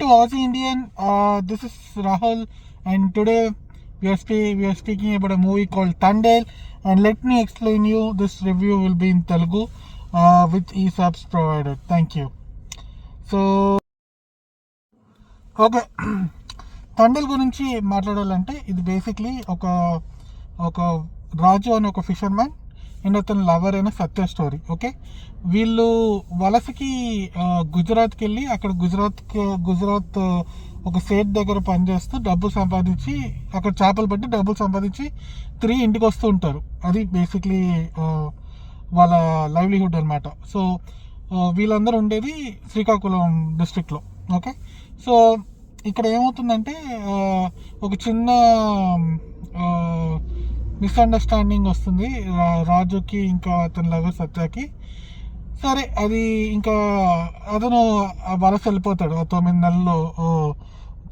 to Aussie Indian. This is Rahul, and today we are speaking about a movie called Tandel. And let me explain you. This review will be in Telugu, with ESAPs provided. Thank you. So, okay. Thandel గురించి మాట్లాడాలంటే ఇది basically ఒక రాజు అని ఒక fisherman and అతని lover అయిన సత్య story. Okay, వీళ్ళు వలసకి గుజరాత్కి వెళ్ళి అక్కడ గుజరాత్ ఒక సేట్ దగ్గర పనిచేస్తూ డబ్బులు సంపాదించి అక్కడ చేపలు పట్టి డబ్బులు సంపాదించి తిరిగి ఇంటికి వస్తూ ఉంటారు. అది బేసిక్లీ వాళ్ళ లైవ్లీహుడ్ అనమాట. సో వీళ్ళందరూ ఉండేది శ్రీకాకుళం డిస్ట్రిక్ట్లో. ఓకే, సో ఇక్కడ ఏమవుతుందంటే ఒక చిన్న మిస్అండర్స్టాండింగ్ వస్తుంది రాజుకి ఇంకా అతని లవర్ సత్యకి. సరే, అది ఇంకా అతను వలస వెళ్ళిపోతాడు 9 నెలల్లో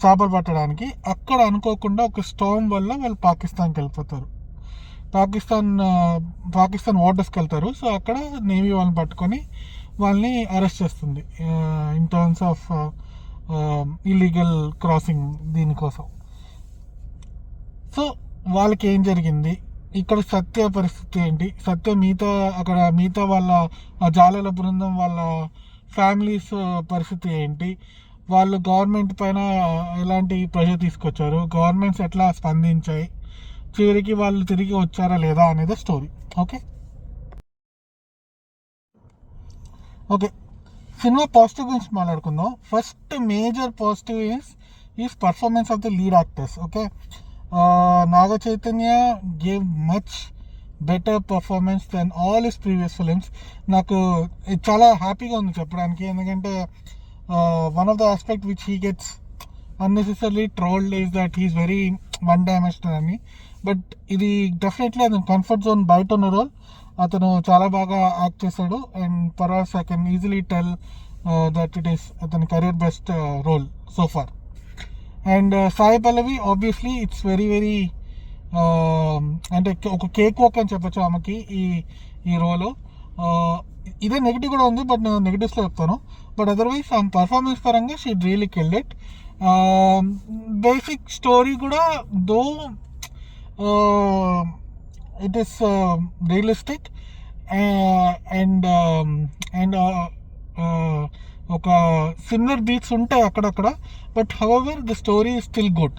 చేపలు పట్టడానికి. అక్కడ అనుకోకుండా ఒక స్టార్మ్ వల్ల వాళ్ళు పాకిస్తాన్కి వెళ్ళిపోతారు. పాకిస్తాన్ వాటర్స్కి వెళ్తారు. సో అక్కడ నేవీ వాళ్ళని పట్టుకొని వాళ్ళని అరెస్ట్ చేస్తుంది in terms of illegal crossing దీనికోసం. సో వాళ్ళకి ఏం జరిగింది, ఇక్కడ సత్య పరిస్థితి ఏంటి, సత్య మిగతా వాళ్ళ జాలల బృందం వాళ్ళ ఫ్యామిలీస్ పరిస్థితి ఏంటి, వాళ్ళు గవర్నమెంట్ పైన ఎలాంటి ప్రెషర్ తీసుకొచ్చారు, గవర్నమెంట్స్ ఎట్లా స్పందించాయి, చివరికి వాళ్ళు తిరిగి వచ్చారా లేదా అనేది స్టోరీ. ఓకే, సినిమా పాజిటివ్ గురించి మాట్లాడుకుందాం. First major positive is performance of the lead actors. Okay, Naga Chaitanya gave much better performance than all his previous films. నాకు చాలా హ్యాపీగా ఉంది చెప్పడానికి, ఎందుకంటే one of the aspect which he gets unnecessary trolled is that he's very one dimensional అని. But ఇది definitely అతను comfort zone బయట ఉన్న రోల్ అతను చాలా బాగా యాక్ట్ చేశాడు. అండ్ పర్వాస్ I can easily tell that it is అతని career best role so far. And Sai Pallavi obviously it's very very అంటే ఒక కేక్ వాక్ అని చెప్పచ్చు ఆమెకి ఈ రోలు. ఇదే నెగిటివ్ కూడా ఉంది, బట్ నేను నెగిటివ్స్లో చెప్తాను. బట్ అదర్వైజ్ ఆమె పర్ఫార్మెన్స్ పరంగా she really killed it. Basic story కూడా though it is realistic and ఒక సిమిలర్ బీట్స్ ఉంటాయి అక్కడక్కడ, but however the story is still good.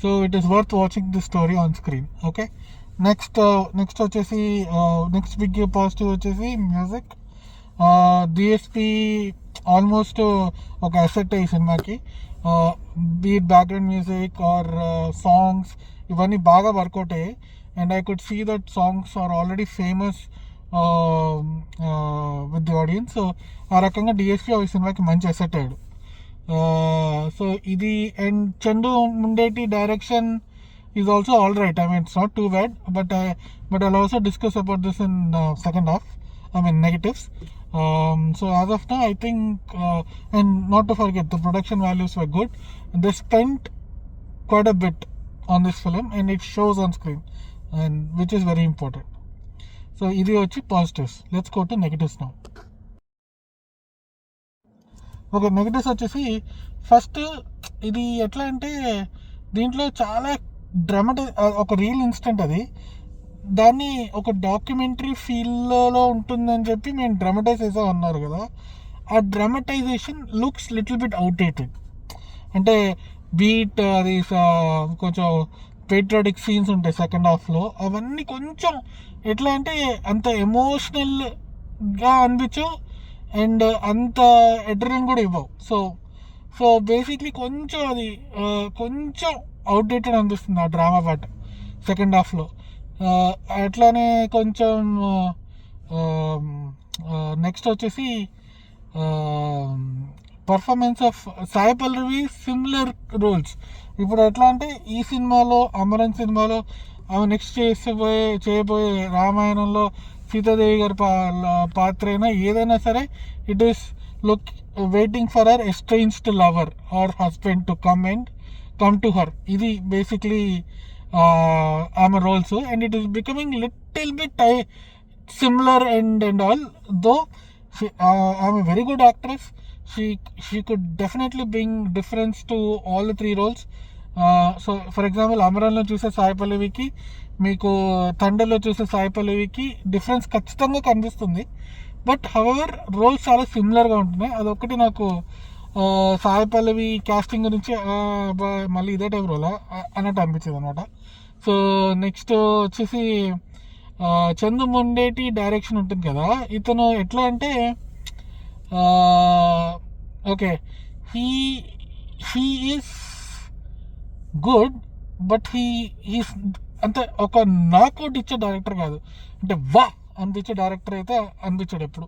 So it is worth watching the story on screen. Okay, next వచ్చేసి next big positive వచ్చేసి music. DSP almost ఒక asset ఈ సినిమాకి. Beat background music or songs ఇవన్నీ బాగా work out అయ్యాయి. And I could see that songs are already famous with the audience. So ఆ రకంగా డిఎస్పి ఈ సినిమాకి మంచి అసెట్ అయ్యాడు. సో ఇది and Chandu Mondeti direction is also all right. I mean it's not too bad, but I'll also discuss about this in second half. I mean negatives. So as of now I think and not to forget the production values were good. They spent quite a bit on this film and it shows on screen, and which is very important. So ఇది వచ్చి positives. Let's go to negatives now. Okay, negatives వచ్చేసి first ఇది ఎట్లా అంటే దీంట్లో చాలా ఒక real incident, అది దాన్ని ఒక డాక్యుమెంటరీ ఫీల్లో ఉంటుందని చెప్పి మేము డ్రామటైజ్ చేసాం అన్నారు కదా. ఆ dramatisation looks little bit outdated. అంటే బీట్ అది కొంచెం పేట్రియాటిక్ సీన్స్ ఉంటాయి సెకండ్ హాఫ్లో, అవన్నీ కొంచెం ఎట్లా అంటే అంత ఎమోషనల్గా అనిపించవు అండ్ అంత ఎడ్రిన్ కూడా ఇవ్వవు. సో బేసిక్లీ కొంచెం అది కొంచెం అవుట్డేటెడ్ అనిపిస్తుంది ఆ డ్రామా పార్ట్ సెకండ్ హాఫ్లో. అట్లానే కొంచెం నెక్స్ట్ వచ్చేసి performance of Sai Pallavi similar roles. ఇప్పుడు ఎట్లా అంటే ఈ సినిమాలో అమరన్ సినిమాలో ఆమె నెక్స్ట్ చేయబోయే రామాయణంలో సీతాదేవి గారి పాత్ర అయినా ఏదైనా సరే it is waiting for her estranged lover or husband to come to her. ఇది బేసిక్లీ ఆమె roles and it is becoming little bit similar and all. Though I'm a very good actress, she could definitely bring difference to all the three roles. So for example అమరంలో చూసే సాయి పల్లవికి, మీకు థండర్లో చూసే Sai పల్లవికి difference ఖచ్చితంగా కనిపిస్తుంది. But however roles చాలా సిమిలర్గా ఉంటున్నాయి. అదొక్కటి నాకు సాయి పల్లవి క్యాస్టింగ్ గురించి మళ్ళీ ఇదే టైప్ రోలా అన్నట్టు అనిపించింది అనమాట. సో నెక్స్ట్ వచ్చేసి చందు మొండేటి డైరెక్షన్ ఉంటుంది కదా. ఇతను ఎట్లా అంటే okay he is good, but he's అంతే ఒక నాకౌట్ ఇచ్చే డైరెక్టర్ కాదు, అంటే వా అనిపించే డైరెక్టర్ అయితే అనిపించాడు ఎప్పుడు.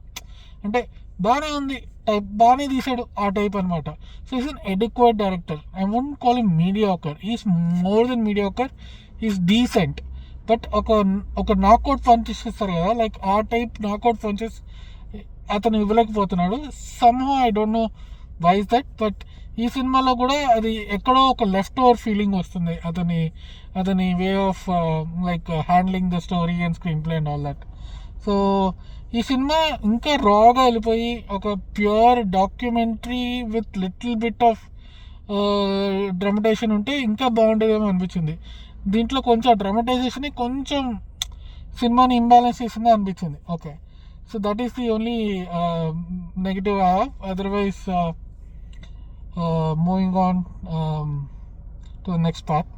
అంటే బాగానే ఉంది టైప్, బాగానే తీసాడు ఆ టైప్ అనమాట. So is an inadequate director. I won't call him mediocre, is more than mediocre, is decent. But ఒక నాకౌట్ పంచెస్ ఇస్తారు కదా, లైక్ ఆ టైప్ నాకౌట్ పంచెస్ అతను ఇవ్వలేకపోతున్నాడు. Somehow I don't know why is that. But ఈ సినిమాలో కూడా అది ఎక్కడో ఒక లెఫ్ట్ ఓవర్ ఫీలింగ్ వస్తుంది అతని way of like handling the story and screen play and all that. So ఈ సినిమా ఇంకా రాగా వెళ్ళిపోయి ఒక pure documentary with little bit of dramatisation ఉంటే ఇంకా బాగుండేదేమో అనిపించింది. దీంట్లో కొంచెం డ్రమటైజేషన్ కొంచెం సినిమాని ఇంబ్యాలెన్స్ చేసిందే అనిపించింది. Okay, so that is the only negative I have. Otherwise moving on to the next part.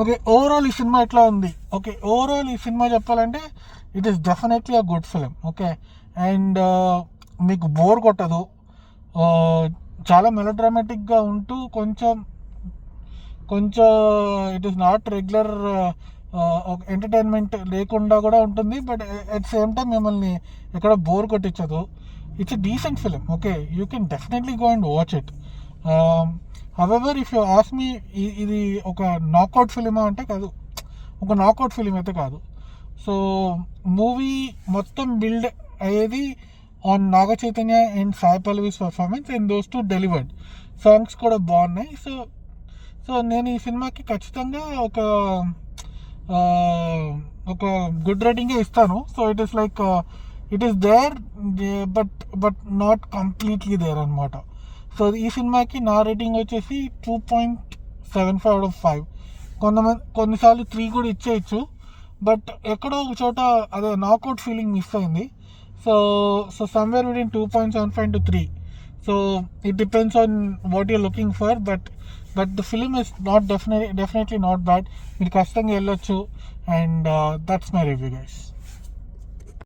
Okay, overall ఈ సినిమా ఎట్లా ఉంది? ఓకే, ఓవరాల్ ఈ సినిమా చెప్పాలంటే it is definitely a good film. Okay, and మీకు bore కొట్టదు. చాలా మెలోడ్రామాటిక్గా ఉంటూ కొంచెం it is not regular entertainment లేకుండా కూడా ఉంటుంది. బట్ అట్ సేమ్ టైం మిమ్మల్ని ఎక్కడ బోర్ కొట్టించదు. It's a decent film. Okay, you can definitely go and watch it. However if you ask me, ఇది ఒక నాకౌట్ ఫిలిమా అంటే కాదు, ఒక నాకౌట్ ఫిలిం అయితే కాదు. సో మూవీ మొత్తం బిల్డ్ అయ్యేది on Naga Chaitanya and Sai Pallavi's performance, and those two delivered. Songs కూడా బాగున్నాయి. సో నేను ఈ సినిమాకి ఖచ్చితంగా ఒక గుడ్ రేటింగే ఇస్తాను. So it is like it is there, but not completely there అనమాట. సో ఈ సినిమాకి నా రేటింగ్ వచ్చేసి 2.75/5. కొన్నిసార్లు 3 కూడా ఇచ్చేయచ్చు, బట్ ఎక్కడో ఒక చోట అదే నాకౌట్ ఫీలింగ్ మిస్ అయింది. So somewhere between 2.75 to 3. So it depends on what you're looking for. But the film is not definitely not bad. మీరు ఖచ్చితంగా వెళ్ళొచ్చు. And that's my review guys.